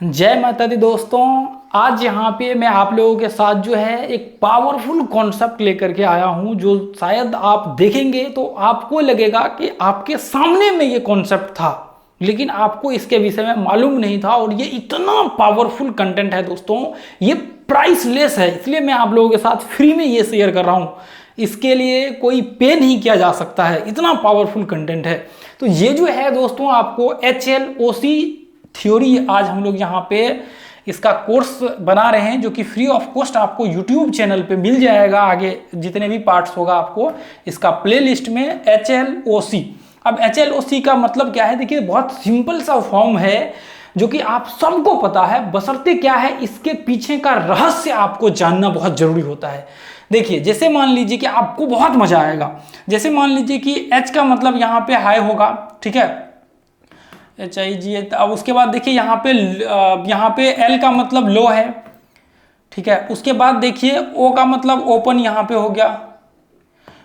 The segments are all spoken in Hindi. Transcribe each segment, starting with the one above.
जय माता दी दोस्तों। आज यहाँ पे मैं आप लोगों के साथ जो है एक पावरफुल कॉन्सेप्ट लेकर के आया हूँ, जो शायद आप देखेंगे तो आपको लगेगा कि आपके सामने में ये कॉन्सेप्ट था, लेकिन आपको इसके विषय में मालूम नहीं था। और ये इतना पावरफुल कंटेंट है दोस्तों, ये प्राइसलेस है, इसलिए मैं आप लोगों के साथ फ्री में ये शेयर कर रहा हूँ। इसके लिए कोई पे नहीं किया जा सकता है, इतना पावरफुल कंटेंट है। तो ये जो है दोस्तों, आपको HLOC थ्योरी आज हम लोग यहाँ पे इसका कोर्स बना रहे हैं, जो कि फ्री ऑफ कॉस्ट आपको यूट्यूब चैनल पे मिल जाएगा। आगे जितने भी पार्ट्स होगा आपको इसका प्लेलिस्ट में HLOC। अब HLOC का मतलब क्या है, देखिए बहुत सिंपल सा फॉर्म है जो कि आप सबको पता है, बशर्ते क्या है इसके पीछे का रहस्य आपको जानना बहुत जरूरी होता है। देखिए जैसे मान लीजिए कि आपको बहुत मजा आएगा, जैसे मान लीजिए कि H का मतलब यहाँ पे हाई होगा, ठीक है, HIG। अब उसके बाद देखिए यहाँ पे L का मतलब लो है, ठीक है। उसके बाद देखिए O का मतलब ओपन यहाँ पे हो गया,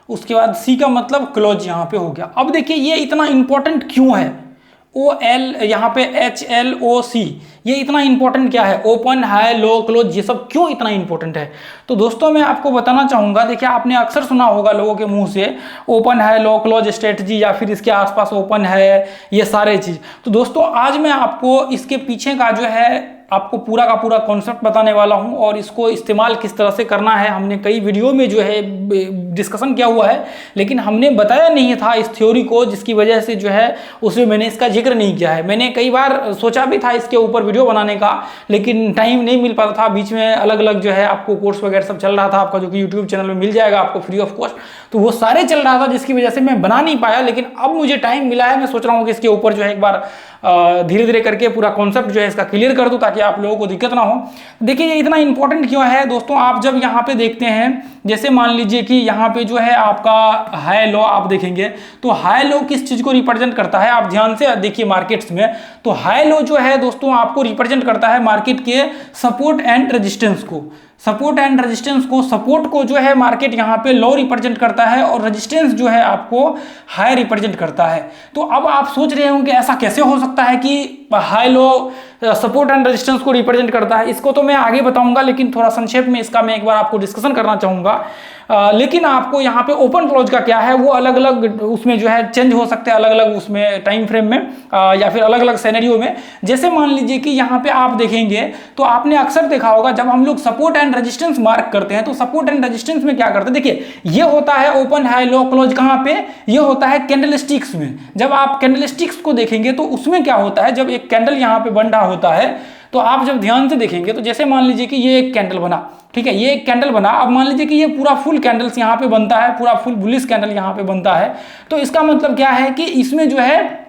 उसके बाद C का मतलब क्लोज यहाँ पे हो गया। अब देखिए ये इतना इंपॉर्टेंट क्यों है, OL यहाँ पे HLOC, ये इतना इंपॉर्टेंट क्या है, ओपन हाई लो क्लोज, ये सब क्यों इतना इंपॉर्टेंट है। तो दोस्तों मैं आपको बताना चाहूंगा, देखिए आपने अक्सर सुना होगा लोगों के मुंह से open high low close strategy, या फिर इसके आसपास ओपन है, ये सारे चीज। तो दोस्तों आज मैं आपको इसके पीछे का जो है आपको पूरा का पूरा कॉन्सेप्ट बताने वाला हूं, और इसको इस्तेमाल किस तरह से करना है हमने कई वीडियो में जो है डिस्कशन किया हुआ है, लेकिन हमने बताया नहीं था इस थ्योरी को, जिसकी वजह से जो है उसमें मैंने इसका जिक्र नहीं किया है। मैंने कई बार सोचा भी था इसके ऊपर वीडियो बनाने का, लेकिन टाइम नहीं मिल पाता था। बीच में अलग अलग जो है आपको कोर्स वगैरह सब चल रहा था आपका, जो कि यूट्यूब चैनल में मिल जाएगा आपको फ्री ऑफ कॉस्ट, तो वो सारे चल रहा था, जिसकी वजह से मैं बना नहीं पाया। लेकिन अब मुझे टाइम मिला है, मैं सोच रहा हूँ कि इसके ऊपर जो है एक बार धीरे धीरे करके पूरा कॉन्सेप्ट जो है इसका क्लियर कर दूं, ताकि आप लोगों को दिक्कत ना हो। देखिए ये इतना इंपॉर्टेंट क्यों है दोस्तों, आप जब यहाँ पे देखते हैं, जैसे मान लीजिए कि यहाँ पे जो है आपका हाई लो आप देखेंगे, तो हाई लो किस चीज को रिप्रेजेंट करता है, आप ध्यान से देखिए मार्केट्स में, तो हाई लो जो है दोस्तों आपको रिप्रेजेंट करता है मार्केट के सपोर्ट एंड रेजिस्टेंस को। सपोर्ट एंड रेजिस्टेंस को, सपोर्ट को जो है मार्केट यहाँ पे लो रिप्रेजेंट करता है, और रेजिस्टेंस जो है आपको हाई रिप्रेजेंट करता है। तो अब आप सोच रहे होंगे ऐसा कैसे हो सकता है कि high low support and resistance को रिप्रेजेंट करता है। इसको तो मैं आगे बताऊंगा, लेकिन थोड़ा संक्षेप में इसका मैं एक बार आपको डिस्कशन करना चाहूंगा। लेकिन आपको यहाँ पे ओपन क्लोज का क्या है, वो अलग अलग उसमें जो है चेंज हो सकते हैं, अलग अलग उसमें टाइम फ्रेम में, या फिर अलग अलग सिनेरियो में। जैसे मान लीजिए कि यहाँ पे आप देखेंगे तो आपने अक्सर देखा होगा, जब हम लोग सपोर्ट एंड रेजिस्टेंस मार्क करते हैं, तो सपोर्ट एंड रेजिस्टेंस में क्या करते हैं, देखिए ये होता है ओपन हाई लो क्लोज, कहाँ पे, ये होता है कैंडलस्टिक्स में। जब आप कैंडलस्टिक्स को देखेंगे तो उसमें क्या होता है, जब एक कैंडल यहाँ पे बन रहा होता है, तो आप जब ध्यान से देखेंगे तो जैसे मान लीजिए कि ये एक कैंडल बना, ठीक है, ये एक कैंडल बना। अब मान लीजिए कि ये पूरा फुल कैंडल्स यहाँ पे बनता है, पूरा फुल बुलिश कैंडल यहाँ पे बनता है, तो इसका मतलब क्या है कि इसमें जो है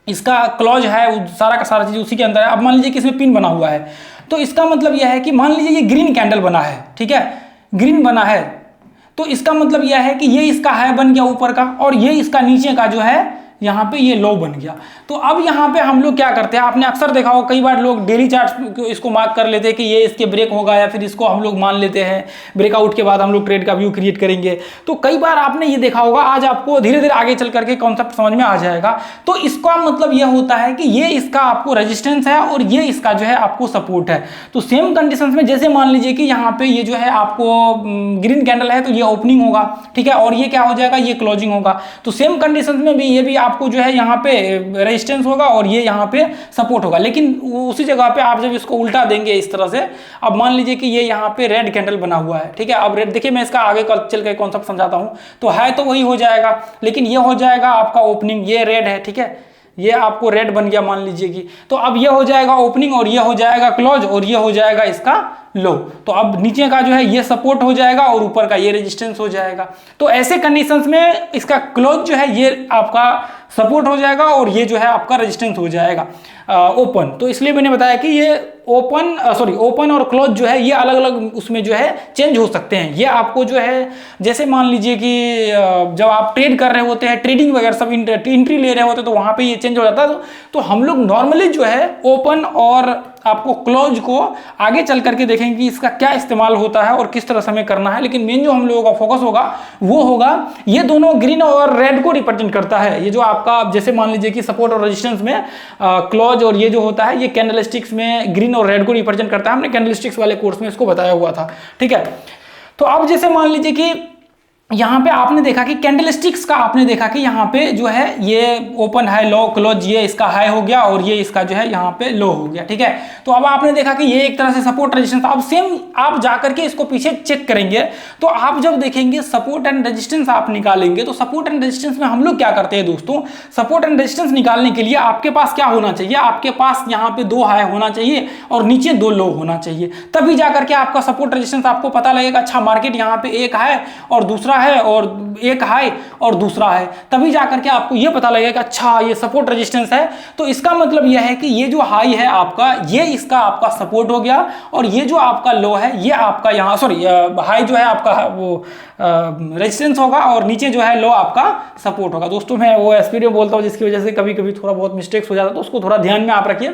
इसका क्लॉज है, सारा का सारा चीज उसी के अंदर है। अब मान लीजिए कि इसमें पिन बना हुआ है, तो इसका मतलब यह है कि मान लीजिए ये ग्रीन कैंडल बना है, ठीक है, ग्रीन बना है, तो इसका मतलब यह है कि ये इसका हाई बन गया ऊपर का, और ये इसका नीचे का जो है यहाँ पे ये लो बन गया। तो अब यहाँ पे हम लोग क्या करते हैं, आपने अक्सर देखा हो, कई बार लोग डेली चार्ट इसको मार्क कर लेते हैं कि ये इसके ब्रेक होगा, या फिर इसको हम लोग मान लेते हैं ब्रेकआउट के बाद हम लोग ट्रेड का व्यू क्रिएट करेंगे। तो कई बार आपने ये देखा होगा, आज आपको धीरे धीरे आगे चल करके कॉन्सेप्ट समझ में आ जाएगा। तो इसका मतलब यह होता है कि ये इसका आपको रेजिस्टेंस है, और ये इसका जो है आपको सपोर्ट है। तो सेम कंडीशन में जैसे मान लीजिए कि यहाँ पे ये जो है आपको ग्रीन कैंडल है, तो ये ओपनिंग होगा, ठीक है, और ये क्या हो जाएगा, ये क्लोजिंग होगा। तो सेम कंडीशन में भी ये भी आपको जो है यहाँ पे रेजिस्टेंस होगा, और ये यहाँ पे सपोर्ट होगा। लेकिन उसी जगह पे आप जब इसको उल्टा देंगे इस तरह से, अब मान लीजिए कि ये यहाँ पे रेड कैंडल बना हुआ है, ठीक है। अब रेड देखिए, मैं इसका आगे चल के कॉन्सेप्ट समझाता हूँ। तो है तो वही हो जाएगा, लेकिन ये हो जाएगा आपका ओपनिंग, ये रेड है, ठीक है, ये आपको रेड बन गया मान लीजिए कि, तो अब ये हो जाएगा ओपनिंग, और ये हो जाएगा क्लोज, और ये हो जाएगा इसका लो। तो अब नीचे का जो है ये सपोर्ट हो जाएगा, और ऊपर का ये रेजिस्टेंस हो जाएगा। तो ऐसे कंडीशंस में इसका क्लोज जो है ये आपका सपोर्ट हो जाएगा, और ये जो है आपका रेजिस्टेंस हो जाएगा ओपन। तो इसलिए मैंने बताया कि ये ओपन और क्लोज जो है ये अलग अलग उसमें जो है चेंज हो सकते हैं। ये आपको जो है, जैसे मान लीजिए कि जब आप ट्रेड कर रहे होते हैं, ट्रेडिंग वगैरह सब एंट्री ले रहे होते हैं, तो वहां पे ये चेंज हो जाता है। तो हम लोग नॉर्मली जो है ओपन और आपको क्लोज को आगे चल करके देखेंगे कि इसका क्या इस्तेमाल होता है और किस तरह से हमें करना है। लेकिन मेन जो हम लोगों का फोकस होगा वो होगा ये दोनों ग्रीन और रेड को रिप्रेजेंट करता है। ये जो आपका जैसे मान लीजिए कि सपोर्ट और रेजिस्टेंस में क्लोज और ये जो होता है ये कैंडलस्टिक्स में ग्रीन और रेड को रिप्रेजेंट करता है। हमने कैंडलस्टिक्स वाले कोर्स में इसको बताया हुआ था, ठीक है। तो अब जैसे मान लीजिए कि यहाँ पे आपने देखा कि कैंडलस्टिक्स का आपने देखा कि यहाँ पे जो है ये ओपन हाई लो क्लोज, ये इसका हाई हो गया और ये इसका जो है यहाँ पे लो हो गया, ठीक है। तो अब आपने देखा कि ये एक तरह से सपोर्ट रेजिस्टेंस। अब सेम आप जाकर के इसको पीछे चेक करेंगे तो आप जब देखेंगे सपोर्ट एंड रेजिस्टेंस आप निकालेंगे तो सपोर्ट एंड रेजिस्टेंस में हम लोग क्या करते हैं दोस्तों, सपोर्ट एंड रेजिस्टेंस निकालने के लिए आपके पास क्या होना चाहिए, आपके पास यहाँ पे 2 हाई होना चाहिए और नीचे 2 लो होना चाहिए। तभी जाकर के आपका सपोर्ट रेजिस्टेंस आपको पता लगेगा। अच्छा मार्केट यहाँ पे एक हाई और दूसरा है और एक हाई और दूसरा है, तभी जाकर के आपको यह पता लगेगा कि अच्छा ये सपोर्ट रेजिस्टेंस है। तो इसका मतलब यह है कि ये जो हाई है आपका ये इसका आपका सपोर्ट हो गया और ये जो आपका लो है ये आपका यहाँ सॉरी हाई जो है आपका वो रेजिस्टेंस होगा और नीचे जो है लो आपका सपोर्ट होगा। दोस्तों मैं वो स्पीड में बोलता हूँ जिसकी वजह से कभी कभी थोड़ा बहुत मिस्टेक्स हो जाता है, तो उसको थोड़ा ध्यान में आप रखिए।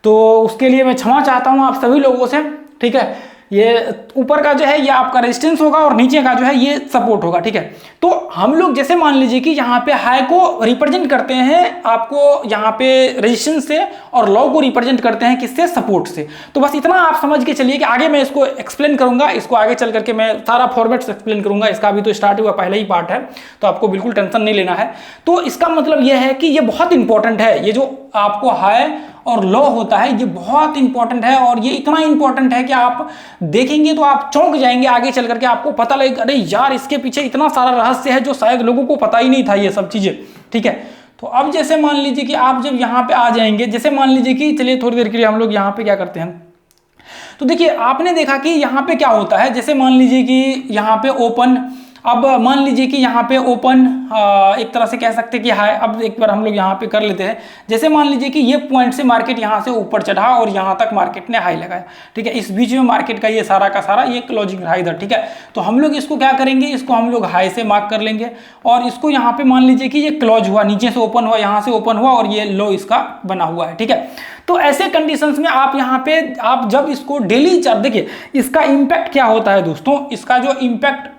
तो उसके लिए मैं क्षमा चाहता हूँ आप सभी लोगों से, ठीक है। ये ऊपर का जो है ये आपका रेजिस्टेंस होगा और नीचे का जो है ये सपोर्ट होगा, ठीक है। तो हम लोग जैसे मान लीजिए कि यहाँ पे हाई को रिप्रेजेंट करते हैं आपको यहाँ पे रेजिस्टेंस से और लो को रिप्रेजेंट करते हैं किससे, सपोर्ट से। तो बस इतना आप समझ के चलिए कि आगे मैं इसको एक्सप्लेन करूंगा, इसको आगे चल करके मैं सारा फॉर्मेट्स एक्सप्लेन करूंगा। इसका अभी तो स्टार्ट हुआ, पहला ही पार्ट है, तो आपको बिल्कुल टेंशन नहीं लेना है। तो इसका मतलब यह है कि ये बहुत इंपॉर्टेंट है, ये जो आपको हाई और लो होता है ये बहुत इंपॉर्टेंट है और ये इतना इंपॉर्टेंट है कि आप देखेंगे तो आप चौंक जाएंगे। आगे चल करके आपको पता लगेगा अरे यार इसके पीछे इतना सारा रहस्य है जो शायद लोगों को पता ही नहीं था ये सब चीजें, ठीक है। तो अब जैसे मान लीजिए कि आप जब यहाँ पे आ जाएंगे, जैसे मान लीजिए कि चलिए थोड़ी देर के लिए हम लोग यहाँ पे क्या करते हैं, तो देखिए आपने देखा कि यहाँ पे क्या होता है। जैसे मान लीजिए कि यहाँ पे ओपन, अब मान लीजिए कि यहाँ पे ओपन एक तरह से कह सकते हैं कि हाई। अब एक बार हम लोग यहाँ पे कर लेते हैं। जैसे मान लीजिए कि ये पॉइंट से मार्केट यहाँ से ऊपर चढ़ा और यहाँ तक मार्केट ने हाई लगाया, ठीक है। इस बीच में मार्केट का ये सारा का सारा ये क्लोजिंग रहा इधर, ठीक है। तो हम लोग इसको क्या करेंगे, इसको हम लोग हाई से मार्क कर लेंगे और इसको यहाँ पे मान लीजिए कि ये क्लोज हुआ, नीचे से ओपन हुआ, यहाँ से ओपन हुआ और ये लो इसका बना हुआ है, ठीक है। तो ऐसे कंडीशंस में आप यहाँ पे आप जब इसको डेली चार्ट देखिए, इसका इंपैक्ट क्या होता है दोस्तों, इसका जो इंपैक्ट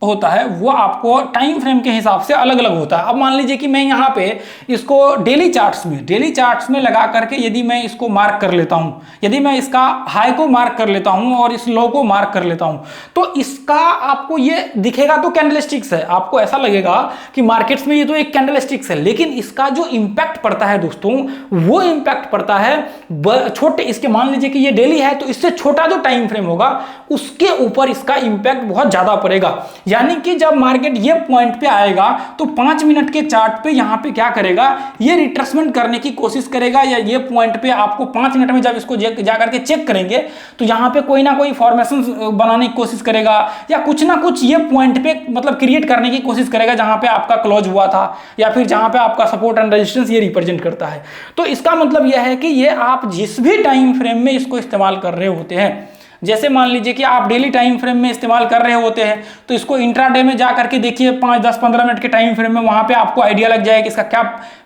होता है वो आपको टाइम फ्रेम के हिसाब से अलग अलग होता है। अब मान लीजिए कि मैं यहाँ पे इसको डेली चार्ट्स में लगा करके यदि मैं इसको मार्क कर लेता हूँ, यदि मैं इसका हाई को मार्क कर लेता हूँ और इस लो को मार्क कर लेता हूँ, तो इसका आपको ये दिखेगा तो कैंडलस्टिक्स है, आपको ऐसा लगेगा कि मार्केट्स में ये तो एक कैंडलस्टिक्स है, लेकिन इसका जो इंपैक्ट पड़ता है दोस्तों वो इंपैक्ट पड़ता है छोटे, इसके मान लीजिए कि ये डेली है तो इससे छोटा जो टाइम फ्रेम होगा उसके ऊपर इसका इंपैक्ट बहुत ज्यादा पड़ेगा। यानी कि जब मार्केट ये पॉइंट पे आएगा तो 5 मिनट के चार्ट पे यहाँ पे क्या करेगा, ये रिट्रेसमेंट करने की कोशिश करेगा, या ये पॉइंट पे आपको 5 मिनट में जब इसको जाकर के चेक करेंगे तो यहाँ पे कोई ना कोई फॉर्मेशन बनाने की कोशिश करेगा या कुछ ना कुछ ये पॉइंट पे मतलब क्रिएट करने की कोशिश करेगा जहाँ पे आपका क्लोज हुआ था या फिर जहाँ पे आपका सपोर्ट एंड रेजिस्टेंस ये रिप्रेजेंट करता है। तो इसका मतलब यह है कि ये आप जिस भी टाइम फ्रेम में इसको इस्तेमाल कर रहे होते हैं, जैसे मान लीजिए कि आप डेली टाइम फ्रेम में इस्तेमाल कर रहे होते हैं तो इसको इंट्राडे में जा करके देखिए 5, 10, 15 मिनट के टाइम फ्रेम में, वहां पे आपको आइडिया लग जाएगा कि इसका क्या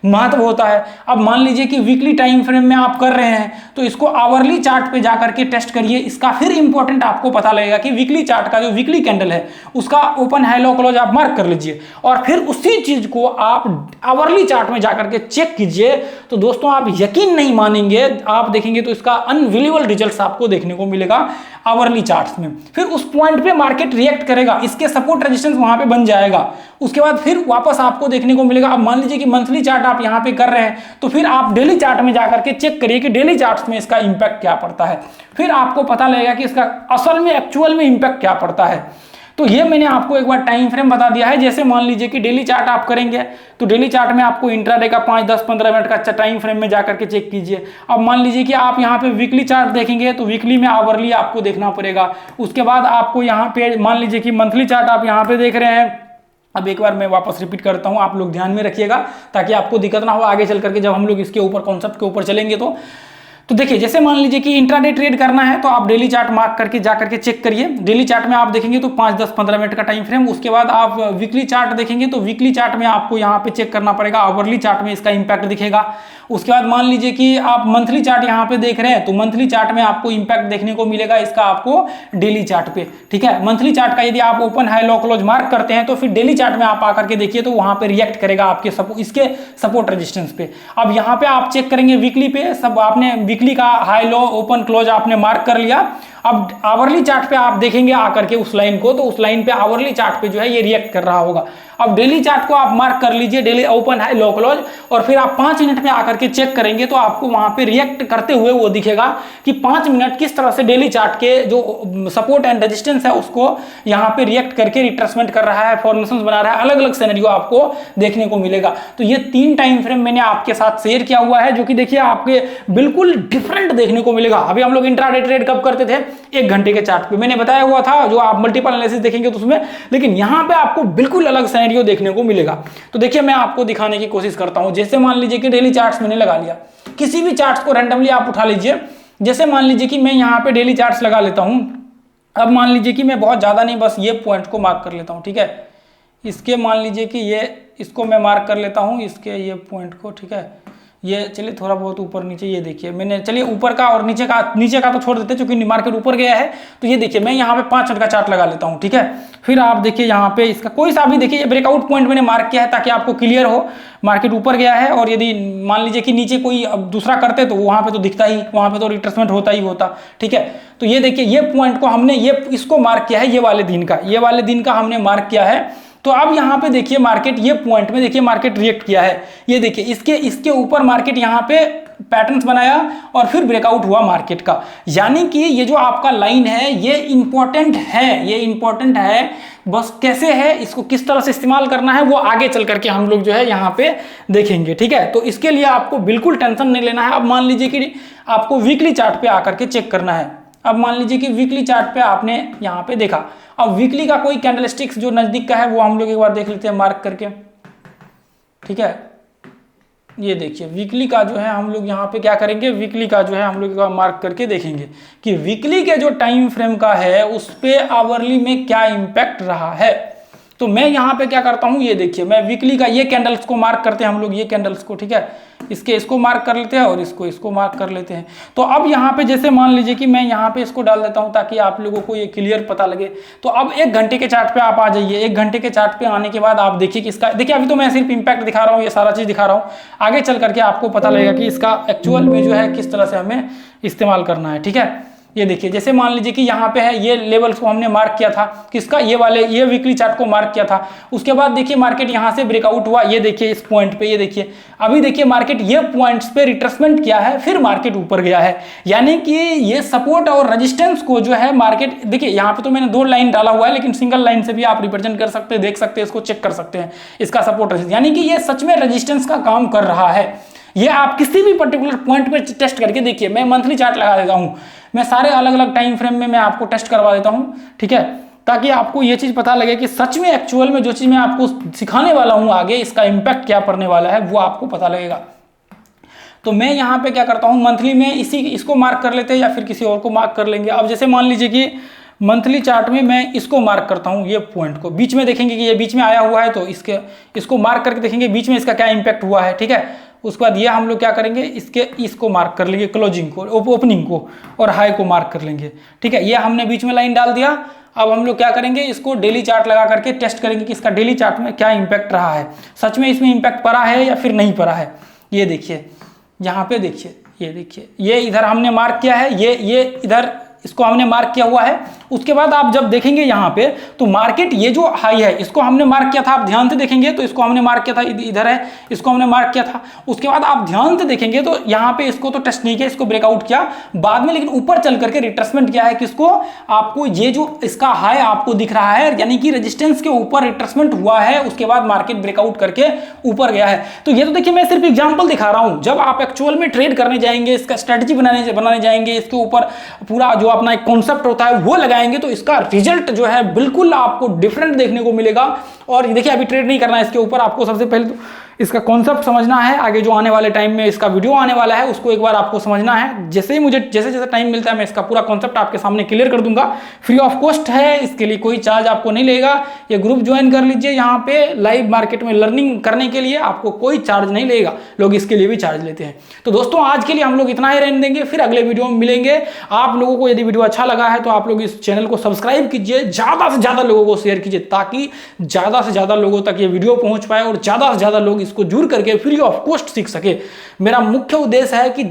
महत्व होता है। अब मान लीजिए कि वीकली टाइम फ्रेम में आप कर रहे हैं तो इसको आवरली चार्ट पे जा करके टेस्ट करिए, इसका फिर इंपॉर्टेंट आपको पता लगेगा कि वीकली चार्ट का जो वीकली कैंडल है उसका ओपन हाई लो क्लोज आप मार्क कर लीजिए और फिर उसी चीज को आप आवरली चार्ट में जाकर के चेक कीजिए। तो दोस्तों आप यकीन नहीं मानेंगे, आप देखेंगे तो इसका अनबिलीवेबल रिजल्ट्स आपको देखने को मिलेगा आवरली चार्ट्स में। फिर उस पॉइंट पे मार्केट रिएक्ट करेगा, इसके सपोर्ट रेजिस्टेंस वहां पे बन जाएगा, उसके बाद फिर वापस आपको देखने को मिलेगा। अब मान लीजिए कि मंथली चार्ट आप यहां पे कर रहे हैं तो फिर आप डेली चार्ट में जाकर के चेक करिए कि डेली चार्ट्स में इसका इंपैक्ट क्या पड़ता है, फिर आपको पता लगेगा कि इसका असल में एक्चुअल में इंपैक्ट क्या पड़ता है। तो ये मैंने आपको एक बार टाइम फ्रेम बता दिया है। जैसे मान लीजिए कि डेली चार्ट आप करेंगे तो डेली चार्ट में आपको इंट्राडे का 5, 10, 15 मिनट का अच्छा टाइम फ्रेम में जाकर के चेक कीजिए। अब मान लीजिए कि आप यहाँ पे वीकली चार्ट देखेंगे तो वीकली में आवरली आपको देखना पड़ेगा। उसके बाद आपको यहाँ पे मान लीजिए कि मंथली चार्ट आप यहाँ पे देख रहे हैं। अब एक बार मैं वापस रिपीट करता हूँ, आप लोग ध्यान में रखिएगा ताकि आपको दिक्कत ना हो आगे चल करके जब हम लोग इसके ऊपर कॉन्सेप्ट के ऊपर चलेंगे। तो देखिए जैसे मान लीजिए कि इंट्राडे ट्रेड करना है तो आप डेली चार्ट मार्क करके जा करके चेक करिए। डेली चार्ट में आप देखेंगे तो 5, 10, 15 मिनट का टाइम फ्रेम। उसके बाद आप वीकली चार्ट देखेंगे तो वीकली चार्ट में आपको यहाँ पे चेक करना पड़ेगा, आवरली चार्ट में इसका इंपैक्ट दिखेगा। उसके बाद मान लीजिए कि आप मंथली चार्ट यहाँ पे देख रहे हैं तो मंथली चार्ट में आपको इंपैक्ट देखने को मिलेगा इसका आपको डेली चार्ट पे, ठीक है। मंथली चार्ट का यदि आप open high low close mark करते हैं तो फिर डेली चार्ट में आप आकर के देखिए तो वहां पे रिएक्ट करेगा आपके इसके सपोर्ट रेजिस्टेंस पे। अब यहाँ पे आप चेक करेंगे वीकली पे, सब आपने वीकली का हाई लो ओपन क्लोज आपने मार्क कर लिया। अब आवरली चार्ट पे आप देखेंगे आकर के उस लाइन को, तो उस लाइन पे आवरली चार्ट पे जो है ये रिएक्ट कर रहा होगा। अब डेली चार्ट को आप मार्क कर लीजिए, daily open high low close, और फिर आप 5 मिनट में आकर के चेक करेंगे तो आपको वहां पे रिएक्ट करते हुए वो दिखेगा कि 5 मिनट किस तरह से डेली चार्ट के जो सपोर्ट एंड रेजिस्टेंस है उसको यहाँ पे रिएक्ट करके रिट्रेसमेंट कर रहा है, फॉर्मेशंस बना रहा है, अलग अलग सिनेरियो आपको देखने को मिलेगा। तो ये 3 टाइम फ्रेम मैंने आपके साथ शेयर किया हुआ है जो कि देखिए आपके बिल्कुल डिफरेंट देखने को मिलेगा। अभी हम लोग इंट्राडे ट्रेड कब करते थे, 1 घंटे के चार्ट पे मैंने बताया हुआ था, जो आप मल्टीपल एनालिसिस देखेंगे तो उसमें, लेकिन यहाँ पे आपको बिल्कुल अलग सिनेरियो देखने को मिलेगा। तो देखिए मैं आपको दिखाने की कोशिश करता हूं। जैसे मान लीजिए कि डेली चार्ट्स मैंने लगा लिया, किसी भी चार्ट्स को रैंडमली आप उठा लीजिए। जैसे मान लीजिए कि मैं यहाँ पे डेली चार्ट्स लगा लेता हूं। अब मान लीजिए कि मैं बहुत ज्यादा नहीं, बस ये पॉइंट को मार्क कर लेता हूं, ठीक है। इसके मान लीजिए कि ये इसको मैं मार्क कर लेता हूं, इसके ये पॉइंट को, ठीक है। ये चलिए थोड़ा बहुत ऊपर नीचे, ये देखिए मैंने, चलिए ऊपर का और नीचे का तो छोड़ देते हैं क्योंकि मार्केट ऊपर गया है। तो ये देखिए मैं यहाँ पे 5 मिनट का चार्ट लगा लेता हूँ, ठीक है। फिर आप देखिए यहाँ पे इसका कोई सा भी देखिए, ये ब्रेकआउट पॉइंट मैंने मार्क किया है ताकि आपको क्लियर हो मार्केट ऊपर गया है। और यदि मान लीजिए कि नीचे कोई अब दूसरा करते तो वहां पे तो दिखता ही, वहां पे तो रिट्रेसमेंट होता ही होता, ठीक है। तो ये देखिए ये पॉइंट को हमने इसको मार्क किया है, ये वाले दिन का हमने मार्क किया है। तो अब यहाँ पे देखिए मार्केट, ये पॉइंट में देखिए मार्केट रिएक्ट किया है। ये देखिए इसके ऊपर मार्केट यहाँ पे पैटर्न्स बनाया और फिर ब्रेकआउट हुआ मार्केट का। यानी कि ये जो आपका लाइन है ये इंपॉर्टेंट है, बस कैसे है, इसको किस तरह से इस्तेमाल करना है वो आगे चल करके हम लोग जो है यहाँ पे देखेंगे, ठीक है। तो इसके लिए आपको बिल्कुल टेंशन नहीं लेना है। अब मान लीजिए कि आपको वीकली चार्ट पे आकर के चेक करना है। अब मान लीजिए कि वीकली चार्ट पे आपने यहाँ पे देखा, अब वीकली का कोई कैंडलस्टिक्स जो नजदीक का है वो हम लोग एक बार देख लेते हैं मार्क करके, ठीक है। ये देखिए वीकली का जो है हम लोग यहाँ पे क्या करेंगे, वीकली का जो है हम लोग एक बार मार्क करके देखेंगे कि वीकली के जो टाइम फ्रेम का है उस पे आवरली में क्या इंपैक्ट रहा है। तो मैं यहाँ पे क्या करता हूँ, ये देखिए मैं वीकली का ये कैंडल्स को मार्क करते हैं हम लोग, ये कैंडल्स को, ठीक है। इसको मार्क कर लेते हैं और इसको मार्क कर लेते हैं। तो अब यहाँ पे जैसे मान लीजिए कि मैं यहाँ पे इसको डाल देता हूँ ताकि आप लोगों को ये क्लियर पता लगे। तो अब 1 घंटे के चार्ट पे आप आ जाइए। 1 घंटे के चार्ट पे आने के बाद आप देखिए कि इसका, देखिए अभी तो मैं सिर्फ इंपैक्ट दिखा रहा हूँ, ये सारा चीज दिखा रहा हूँ। आगे चल करके आपको पता लगेगा कि इसका एक्चुअल में जो है किस तरह से हमें इस्तेमाल करना है, ठीक है। ये देखिए जैसे मान लीजिए कि यहाँ पे है, ये लेवल्स को हमने मार्क किया था, किसका, ये वीकली चार्ट को मार्क किया था। उसके बाद देखिए मार्केट यहाँ से ब्रेकआउट हुआ, ये देखिए इस पॉइंट पे, ये देखिए अभी देखिए मार्केट ये पॉइंट्स पे रिट्रेसमेंट किया है, फिर मार्केट ऊपर गया है। यानी कि ये सपोर्ट और रेजिस्टेंस को जो है मार्केट, देखिए यहाँ पे तो मैंने 2 लाइन डाला हुआ है लेकिन सिंगल लाइन से भी आप रिप्रेजेंट कर सकते हैं, देख सकते हैं, इसको चेक कर सकते हैं, इसका सपोर्ट रेजिस्टेंस, यानी कि ये सच में रेजिस्टेंस का काम कर रहा है। ये आप किसी भी पर्टिकुलर पॉइंट पे टेस्ट करके देखिए। मैं मंथली चार्ट लगा देता हूं, मैं सारे अलग अलग टाइम फ्रेम में मैं आपको टेस्ट करवा देता हूं, ठीक है, ताकि आपको ये चीज पता लगे कि सच में एक्चुअल में जो चीज मैं आपको सिखाने वाला हूं आगे, इसका इंपैक्ट क्या पड़ने वाला है वो आपको पता लगेगा। तो मैं यहाँ पे क्या करता हूँ, मंथली में इसको मार्क कर लेते हैं या फिर किसी और को मार्क कर लेंगे। अब जैसे मान लीजिए कि मंथली चार्ट में मैं इसको मार्क करता हूँ, ये पॉइंट को बीच में देखेंगे कि ये बीच में आया हुआ है, तो इसको मार्क करके देखेंगे बीच में इसका क्या इंपैक्ट हुआ है, ठीक है। उसके बाद ये हम लोग क्या करेंगे, इसको मार्क कर लेंगे, क्लोजिंग को, ओपनिंग को और हाई को मार्क कर लेंगे, ठीक है। ये हमने बीच में लाइन डाल दिया। अब हम लोग क्या करेंगे, इसको डेली चार्ट लगा करके टेस्ट करेंगे कि इसका डेली चार्ट में क्या इंपैक्ट रहा है, सच में इसमें इंपैक्ट पड़ा है या फिर नहीं पड़ा है। ये देखिए यहाँ पे देखिए, ये देखिए ये इधर हमने मार्क किया है, ये इधर इसको हमने मार्क किया हुआ है। उसके बाद आप जब देखेंगे यहाँ पे तो मार्केट ये जो हाई है इसको हमने मार्क किया था, आप ध्यान से देखेंगे तो इसको हमने मार्क किया था, इधर है, इसको हमने मार्क किया था। उसके बाद आप ध्यान से देखेंगे तो यहाँ पे इसको तो टेस्ट नहीं किया, इसको ब्रेकआउट किया बाद में, लेकिन ऊपर चल करके रिट्रेसमेंट किया है किसको, आपको ये जो इसका हाई आपको दिख रहा है, यानी कि रेजिस्टेंस के ऊपर रिट्रेसमेंट हुआ है, उसके बाद मार्केट ब्रेकआउट करके ऊपर गया है। तो ये तो देखिए मैं सिर्फ एग्जाम्पल दिखा रहा हूं, जब आप एक्चुअल में ट्रेड करने जाएंगे, इसका स्ट्रेटेजी बनाने जाएंगे, इसके ऊपर पूरा जो अपना एक कॉन्सेप्ट होता है वो लगाएंगे तो इसका रिजल्ट जो है बिल्कुल आपको डिफरेंट देखने को मिलेगा। और देखिए अभी ट्रेड नहीं करना है इसके ऊपर, आपको सबसे पहले तो इसका कॉन्सेप्ट समझना है। आगे जो आने वाले टाइम में इसका वीडियो आने वाला है उसको एक बार आपको समझना है। जैसे ही मुझे जैसे जैसे टाइम मिलता है मैं इसका पूरा कॉन्सेप्ट आपके सामने क्लियर कर दूंगा। फ्री ऑफ कॉस्ट है, इसके लिए कोई चार्ज आपको नहीं लेगा। ये ग्रुप ज्वाइन कर लीजिए, यहाँ पे लाइव मार्केट में लर्निंग करने के लिए आपको कोई चार्ज नहीं लेगा, लोग इसके लिए भी चार्ज लेते हैं। तो दोस्तों आज के लिए हम लोग इतना ही रहने देंगे, फिर अगले वीडियो में मिलेंगे। आप लोगों को यदि वीडियो अच्छा लगा है तो आप लोग इस चैनल को सब्सक्राइब कीजिए, ज्यादा से ज्यादा लोगों को शेयर कीजिए ताकि ज्यादा से ज्यादा लोगों तक ये वीडियो पहुंच पाए और ज्यादा से ज्यादा लोग इसको जुड़ करके फ्री ऑफ कॉस्ट सीख सके। मेरा मुख्य उद्देश्य है कि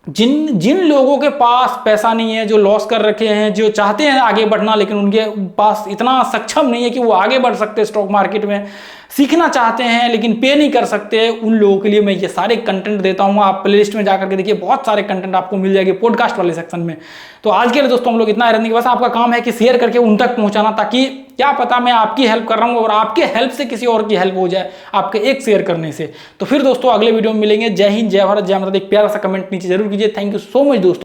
जिन लोगों के पास पैसा नहीं है, जो लॉस कर रखे हैं, जो चाहते हैं आगे बढ़ना लेकिन उनके पास इतना सक्षम नहीं है कि वो आगे बढ़ सकते स्टॉक मार्केट में, सीखना चाहते हैं लेकिन पे नहीं कर सकते, उन लोगों के लिए मैं ये सारे कंटेंट देता हूँ। आप प्लेलिस्ट में जाकर के देखिए, बहुत सारे कंटेंट आपको मिल जाएंगे पॉडकास्ट वाले सेक्शन में। तो आज के लिए दोस्तों हम लोग इतना रहने के बस आपका काम है कि शेयर करके उन तक पहुंचाना, ताकि क्या पता मैं आपकी हेल्प कर रहा हूं और आपके हेल्प से किसी और की हेल्प हो जाए आपके एक शेयर करने से। तो फिर दोस्तों अगले वीडियो में मिलेंगे। जय हिंद, जय भारत, जय माता दी। एक प्यारा सा कमेंट नीचे जरूर कीजिए। थैंक यू सो मच दोस्तों।